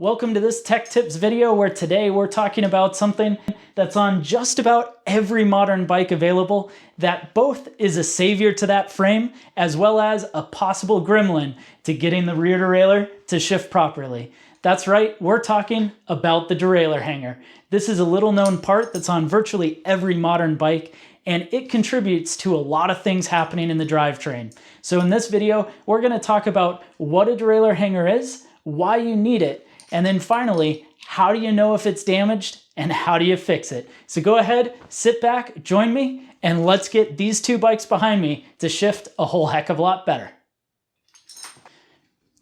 Welcome to this Tech Tips video where today we're talking about something that's on just about every modern bike available that both is a savior to that frame as well as a possible gremlin to getting the rear derailleur to shift properly. That's right, we're talking about the derailleur hanger. This is a little known part that's on virtually every modern bike, and it contributes to a lot of things happening in the drivetrain. So in this video, we're going to talk about what a derailleur hanger is, why you need it, and then finally, how do you know if it's damaged and how do you fix it? So go ahead, sit back, join me, and let's get these two bikes behind me to shift a whole heck of a lot better.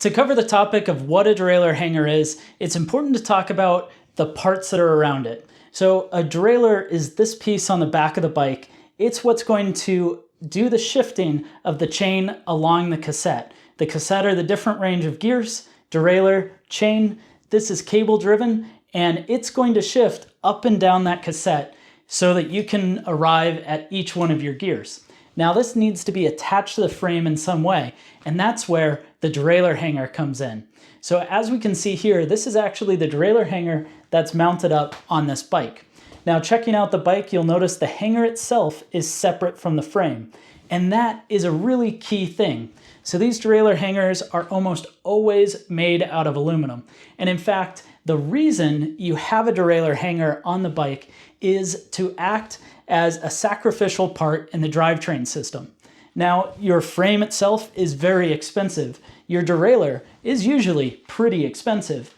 To cover the topic of what a derailleur hanger is, it's important to talk about the parts that are around it. So a derailleur is this piece on the back of the bike. It's what's going to do the shifting of the chain along the cassette. The cassette are the different range of gears, derailleur, chain. This is cable driven, and it's going to shift up and down that cassette so that you can arrive at each one of your gears. Now this needs to be attached to the frame in some way, and that's where the derailleur hanger comes in. So as we can see here, this is actually the derailleur hanger that's mounted up on this bike. Now checking out the bike, you'll notice the hanger itself is separate from the frame, and that is a really key thing. So these derailleur hangers are almost always made out of aluminum. And in fact, the reason you have a derailleur hanger on the bike is to act as a sacrificial part in the drivetrain system. Now, your frame itself is very expensive. Your derailleur is usually pretty expensive.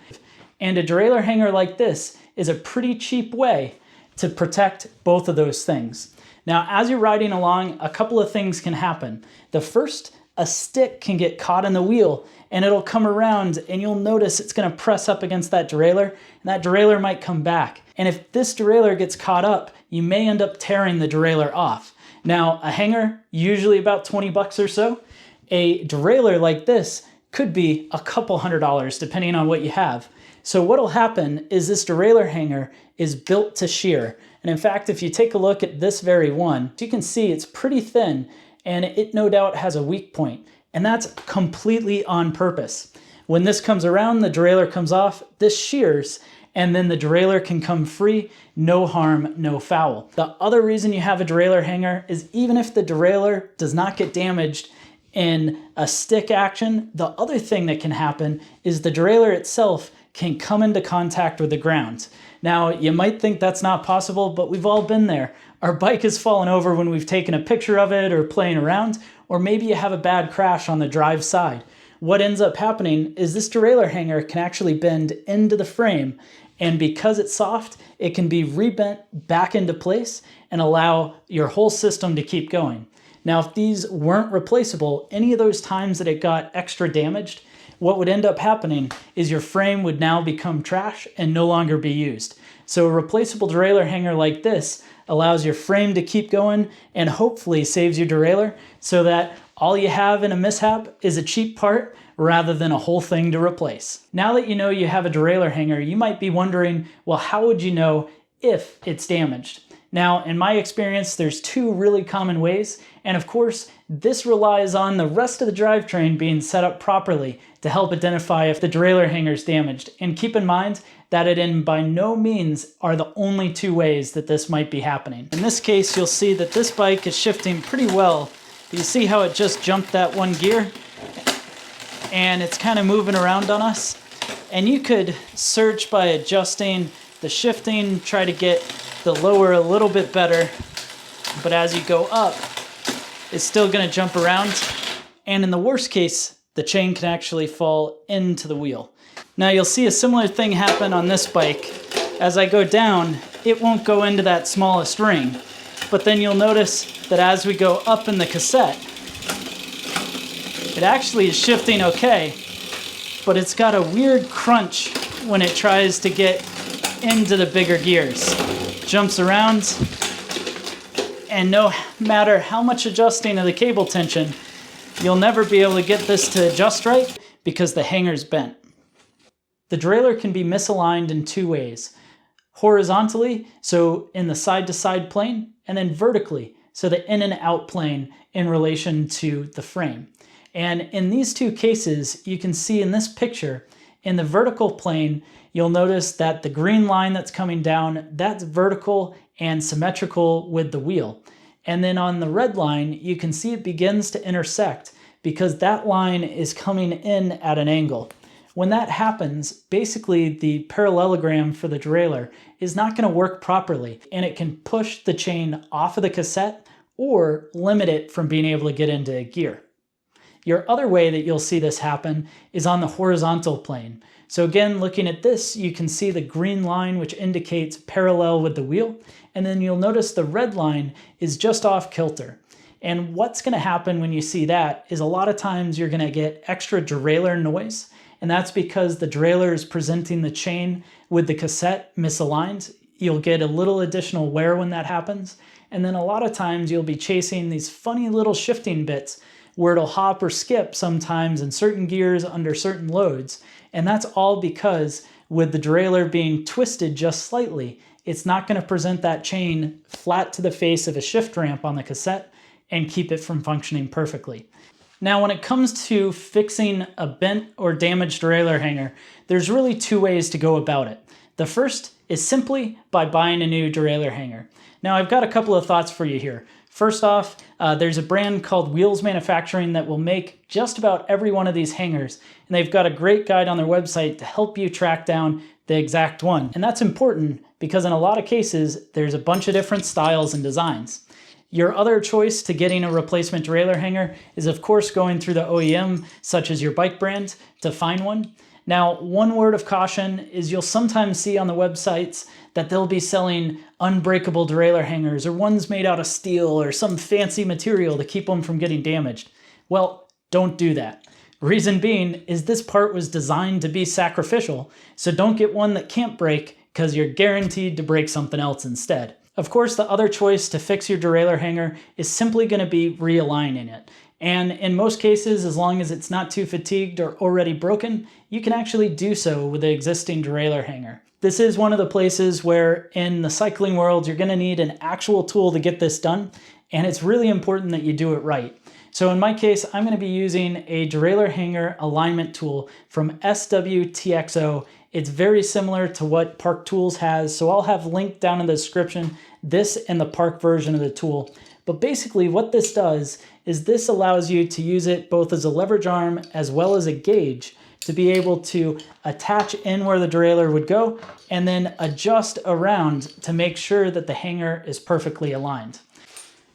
And a derailleur hanger like this is a pretty cheap way to protect both of those things. Now, as you're riding along, a couple of things can happen. The first, a stick can get caught in the wheel and it'll come around and you'll notice it's going to press up against that derailleur and that derailleur might come back. And if this derailleur gets caught up, you may end up tearing the derailleur off. Now, a hanger, usually about 20 bucks or so. A derailleur like this could be a couple $100 depending on what you have. So what'll happen is this derailleur hanger is built to shear. And in fact, if you take a look at this very one, you can see it's pretty thin and it no doubt has a weak point. And that's completely on purpose. When this comes around, the derailleur comes off, this shears, and then the derailleur can come free, no harm, no foul. The other reason you have a derailleur hanger is even if the derailleur does not get damaged in a stick action, the other thing that can happen is the derailleur itself can come into contact with the ground. Now, you might think that's not possible, but we've all been there. Our bike has fallen over when we've taken a picture of it or playing around, or maybe you have a bad crash on the drive side. What ends up happening is this derailleur hanger can actually bend into the frame, and because it's soft, it can be rebent back into place and allow your whole system to keep going. Now, if these weren't replaceable, any of those times that it got extra damaged, what would end up happening is your frame would now become trash and no longer be used. So a replaceable derailleur hanger like this allows your frame to keep going and hopefully saves your derailleur so that all you have in a mishap is a cheap part rather than a whole thing to replace. Now that you know you have a derailleur hanger, you might be wondering, well, how would you know if it's damaged? Now, in my experience, there's two really common ways, and of course, this relies on the rest of the drivetrain being set up properly to help identify if the derailleur hanger is damaged. And keep in mind that it by no means are the only two ways that this might be happening. In this case, you'll see that this bike is shifting pretty well. You see how it just jumped that one gear? And it's kind of moving around on us. And you could search by adjusting the shifting, try to get the lower a little bit better, but as you go up, it's still going to jump around, and in the worst case, the chain can actually fall into the wheel. Now you'll see a similar thing happen on this bike. As I go down, it won't go into that smallest ring, but then you'll notice that as we go up in the cassette, it actually is shifting okay, but it's got a weird crunch when it tries to get into the bigger gears. Jumps around, and no matter how much adjusting of the cable tension, you'll never be able to get this to adjust right because the hanger's bent. The derailleur can be misaligned in two ways. Horizontally, so in the side-to-side plane, and then vertically, so the in and out plane in relation to the frame. And in these two cases, you can see in this picture, In the vertical plane, you'll notice that the green line that's coming down, that's vertical and symmetrical with the wheel. And then on the red line, you can see it begins to intersect because that line is coming in at an angle. When that happens, basically the parallelogram for the derailleur is not going to work properly, and it can push the chain off of the cassette or limit it from being able to get into a gear. Your other way that you'll see this happen is on the horizontal plane. So again, looking at this, you can see the green line, which indicates parallel with the wheel, and then you'll notice the red line is just off kilter. And what's going to happen when you see that is a lot of times you're going to get extra derailleur noise, and that's because the derailleur is presenting the chain with the cassette misaligned. You'll get a little additional wear when that happens, and then a lot of times you'll be chasing these funny little shifting bits where it'll hop or skip sometimes in certain gears under certain loads, and that's all because with the derailleur being twisted just slightly, it's not going to present that chain flat to the face of a shift ramp on the cassette and keep it from functioning perfectly. Now, when it comes to fixing a bent or damaged derailleur hanger, there's really two ways to go about it. The first is simply by buying a new derailleur hanger. Now, I've got a couple of thoughts for you here. First off, there's a brand called Wheels Manufacturing that will make just about every one of these hangers, and they've got a great guide on their website to help you track down the exact one. And that's important because in a lot of cases, there's a bunch of different styles and designs. Your other choice to getting a replacement derailleur hanger is, of course, going through the OEM, such as your bike brand, to find one. Now, one word of caution is you'll sometimes see on the websites that they'll be selling unbreakable derailleur hangers or ones made out of steel or some fancy material to keep them from getting damaged. Well, don't do that. Reason being is this part was designed to be sacrificial, so don't get one that can't break because you're guaranteed to break something else instead. Of course, the other choice to fix your derailleur hanger is simply going to be realigning it. And in most cases, as long as it's not too fatigued or already broken, you can actually do so with the existing derailleur hanger. This is one of the places where in the cycling world, you're going to need an actual tool to get this done, and it's really important that you do it right. So in my case, I'm going to be using a derailleur hanger alignment tool from SWTXO. It's very similar to what Park Tools has, so I'll have linked down in the description this and the Park version of the tool. But basically what this does is this allows you to use it both as a leverage arm as well as a gauge to be able to attach in where the derailleur would go and then adjust around to make sure that the hanger is perfectly aligned.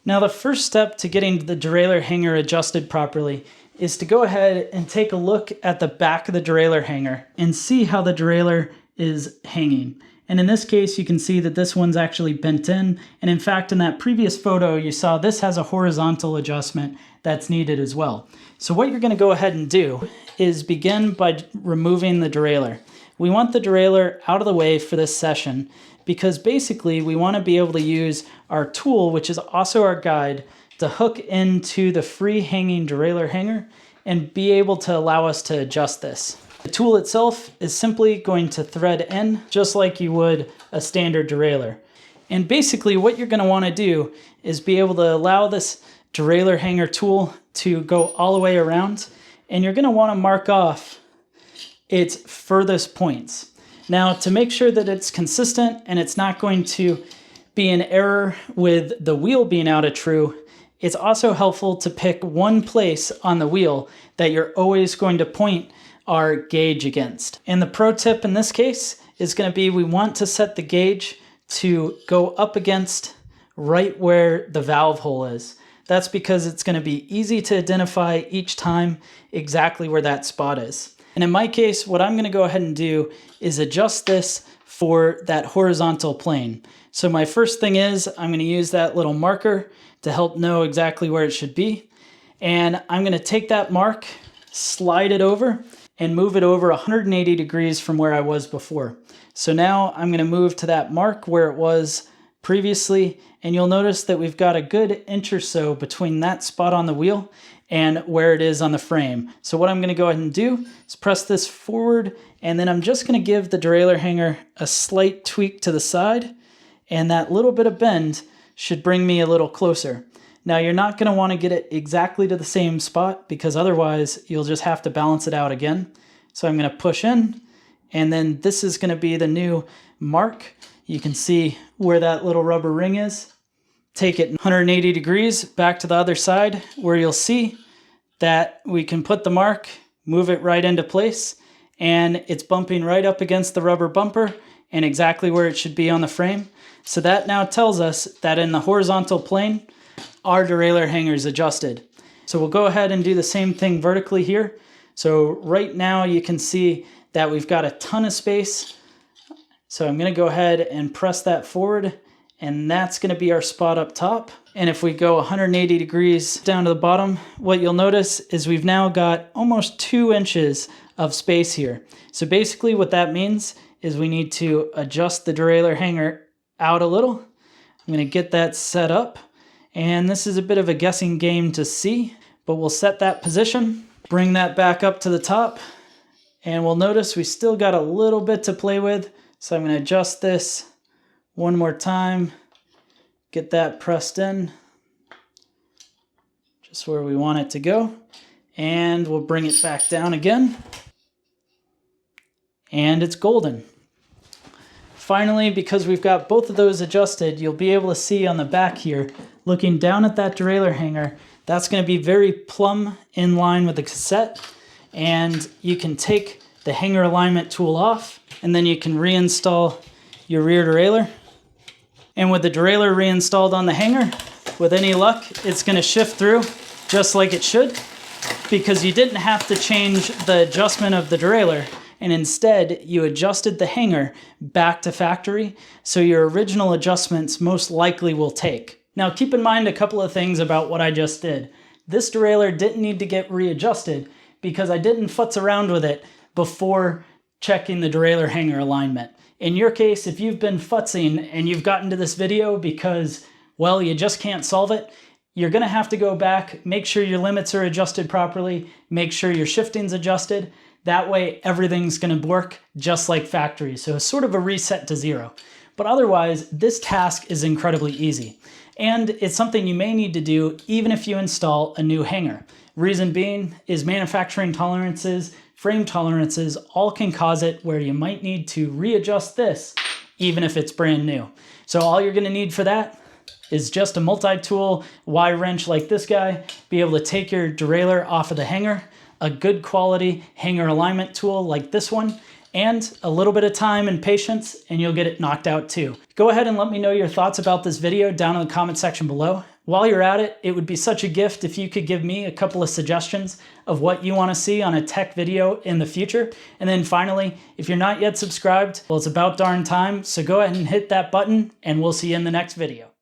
Now, the first step to getting the derailleur hanger adjusted properly is to go ahead and take a look at the back of the derailleur hanger and see how the derailleur is hanging. And in this case, you can see that this one's actually bent in. And in fact, in that previous photo, you saw this has a horizontal adjustment that's needed as well. So what you're going to go ahead and do is begin by removing the derailleur. We want the derailleur out of the way for this session because basically we want to be able to use our tool, which is also our guide, to hook into the free hanging derailleur hanger and be able to allow us to adjust this. The tool itself is simply going to thread in just like you would a standard derailleur. And basically what you're going to want to do is be able to allow this derailleur hanger tool to go all the way around, and you're going to want to mark off its furthest points. Now, to make sure that it's consistent and it's not going to be in error with the wheel being out of true, it's also helpful to pick one place on the wheel that you're always going to point our gauge against. And the pro tip in this case is going to be we want to set the gauge to go up against right where the valve hole is. That's because it's going to be easy to identify each time exactly where that spot is. And in my case, what I'm going to go ahead and do is adjust this for that horizontal plane. So my first thing is I'm going to use that little marker to help know exactly where it should be. And I'm going to take that mark, slide it over, and move it over 180 degrees from where I was before. So now I'm going to move to that mark where it was previously, and you'll notice that we've got a good inch or so between that spot on the wheel and where it is on the frame. So what I'm going to go ahead and do is press this forward, and then I'm just going to give the derailleur hanger a slight tweak to the side, and that little bit of bend should bring me a little closer. Now, you're not going to want to get it exactly to the same spot because otherwise you'll just have to balance it out again. So I'm going to push in, And then this is going to be the new mark. You can see where that little rubber ring is. Take it 180 degrees back to the other side, where you'll see that we can put the mark, move it right into place, and it's bumping right up against the rubber bumper and exactly where it should be on the frame. So that now tells us that in the horizontal plane, our derailleur hanger is adjusted. So we'll go ahead and do the same thing vertically here. So right now you can see that we've got a ton of space. So I'm going to go ahead and press that forward, and that's going to be our spot up top. And if we go 180 degrees down to the bottom, what you'll notice is we've now got almost 2 inches of space here. So basically what that means is we need to adjust the derailleur hanger out a little. I'm going to get that set up, and this is a bit of a guessing game to see, but we'll set that position, bring that back up to the top, and we'll notice we still got a little bit to play with. So I'm going to adjust this one more time, get that pressed in just where we want it to go, and we'll bring it back down again, and it's golden. Finally, because we've got both of those adjusted, you'll be able to see on the back here, looking down at that derailleur hanger, that's going to be very plumb in line with the cassette. And you can take the hanger alignment tool off, and then you can reinstall your rear derailleur. And with the derailleur reinstalled on the hanger, with any luck, it's going to shift through just like it should, because you didn't have to change the adjustment of the derailleur, and instead you adjusted the hanger back to factory, so your original adjustments most likely will take. Now keep in mind a couple of things about what I just did. This derailleur didn't need to get readjusted because I didn't futz around with it before checking the derailleur hanger alignment. In your case, if you've been futzing and you've gotten to this video because, well, you just can't solve it, you're going to have to go back, make sure your limits are adjusted properly, make sure your shifting's adjusted. That way everything's going to work just like factory. So it's sort of a reset to zero. But otherwise, this task is incredibly easy. And it's something you may need to do even if you install a new hanger. Reason being is manufacturing tolerances, frame tolerances, all can cause it where you might need to readjust this even if it's brand new. So all you're going to need for that is just a multi-tool Y-wrench like this guy, be able to take your derailleur off of the hanger, a good quality hanger alignment tool like this one, and a little bit of time and patience, and you'll get it knocked out too. Go ahead and let me know your thoughts about this video down in the comment section below. While you're at it, it would be such a gift if you could give me a couple of suggestions of what you want to see on a tech video in the future. And then finally, if you're not yet subscribed, well, it's about darn time, so go ahead and hit that button, and we'll see you in the next video.